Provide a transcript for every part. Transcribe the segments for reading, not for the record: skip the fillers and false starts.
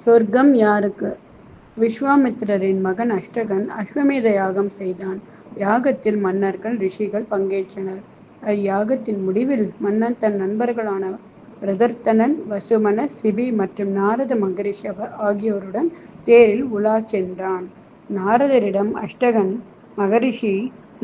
சொர்க்கம் யாருக்கு? விஸ்வாமித்திரரின் மகன் அஷ்டகன் அஸ்வமேத யாகம் செய்தான். யாகத்தில் மன்னர்கள், ரிஷிகள் பங்கேற்றனர். அவ்யாகத்தின் முடிவில் மன்னன் தன் நண்பர்களான பிரதர்த்தனன், வசுமன, சிபி மற்றும் நாரத மகரிஷி ஆகியோருடன் தேரில் உலா சென்றான். நாரதரிடம் அஷ்டகன் மகரிஷி,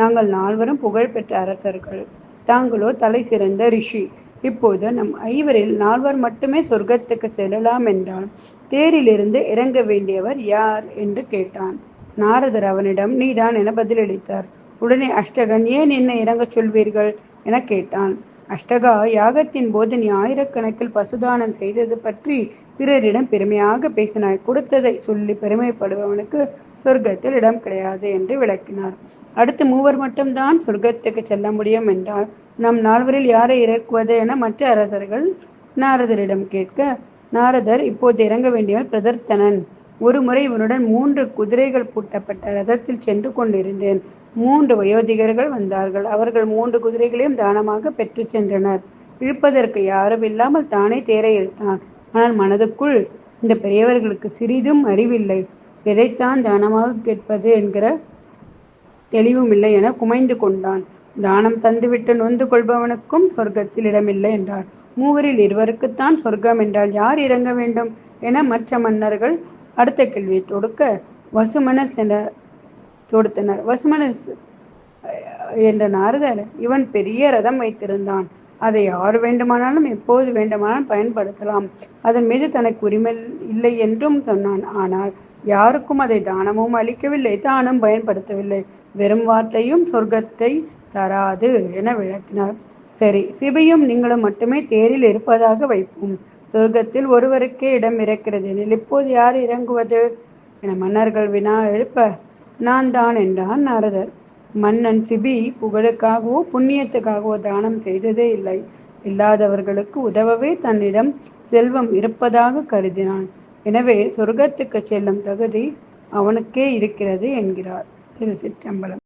நாங்கள் நால்வரும் புகழ்பெற்ற அரசர்கள். தாங்களோ தலை சிறந்த ரிஷி. இப்போது நம் ஐவரில் நால்வர் மட்டுமே சொர்க்கத்துக்கு செல்லலாம் என்றால் தேரிலிருந்து இறங்க வேண்டியவர் யார் என்று கேட்டான். நாரதர் அவனிடம் நீதான் என பதிலளித்தார். உடனே அஷ்டகன், ஏன் என்னை இறங்கச் சொல்வீர்கள் என கேட்டான். அஷ்டகா, யாகத்தின் போது நீ ஆயிரக்கணக்கில் பசுதானம் செய்தது பற்றி பிறரிடம் பெருமையாக பேசினாய். கொடுத்ததை சொல்லி பெருமைப்படுபவனுக்கு சொர்க்கத்தில் இடம் கிடையாது என்று விளக்கினார். அடுத்து மூவர் மட்டும்தான் சொர்க்கத்துக்கு செல்ல முடியும் என்றால் நம் நால்வரில் யாரை இறக்குவது என மற்ற அரசர்கள் நாரதரிடம் கேட்க, நாரதர், இப்போது இறங்க வேண்டியவர் பிரதர்த்தனன். ஒரு முறை இவனுடன் 3 குதிரைகள் பூட்டப்பட்ட ரதத்தில் சென்று கொண்டிருந்தேன். 3 வயோதிகர்கள் வந்தார்கள். அவர்கள் 3 குதிரைகளையும் தானமாக பெற்று சென்றனர். இழுப்பதற்கு யாரும் இல்லாமல் தானே தேரை இழுத்தான். ஆனால் மனதுக்குள், இந்த பெரியவர்களுக்கு சிறிதும் அறிவில்லை, எதைத்தான் தானமாக கேட்பது என்கிற தெளிவும் இல்லை என குமைந்து கொண்டான். தானம் தந்துவிட்டு நொந்து கொள்பவனுக்கும் சொர்க்கத்தில் இடமில்லை என்றார். மூவரில் இருவருக்குத்தான் சொர்க்கம் என்றால் யார் இறங்க வேண்டும் என மற்ற மன்னர்கள் அடுத்த கேள்வியை தொடுக்க வசுமனஸ் என தொடுத்தனர். வசுமனஸ் என்ற நாரதர், இவன் பெரிய ரதம் வைத்திருந்தான். அதை யார் வேண்டுமானாலும் எப்போது வேண்டுமானாலும் பயன்படுத்தலாம். அதன் மீது தனக்கு உரிமை இல்லை என்றும் சொன்னான். ஆனால் யாருக்கும் அதை தானமும் அளிக்கவில்லை, தானும் பயன்படுத்தவில்லை. வெறும் வார்த்தையும் சொர்க்கத்தை தராது என விளக்கினார். சரி, சிபியும் நீங்களும் மட்டுமே தேரில் இருப்பதாக வைப்போம். சொர்க்கத்தில் ஒருவருக்கே இடம் இருக்கிறது எனில் இப்போது யார் இறங்குவது என மன்னர்கள் வினா எழுப்ப, நான் தான் என்றான் நாரதர். மன்னன் சிபி புகழுக்காகவோ புண்ணியத்துக்காகவோ தானம் செய்ததே இல்லை. இல்லாதவர்களுக்கு உதவவே தன்னிடம் செல்வம் இருப்பதாக கருதினான். எனவே சொர்க்கத்துக்கு செல்லும் தகுதி அவனுக்கே இருக்கிறது என்கிறார். திருச்சிற்றம்பலம்.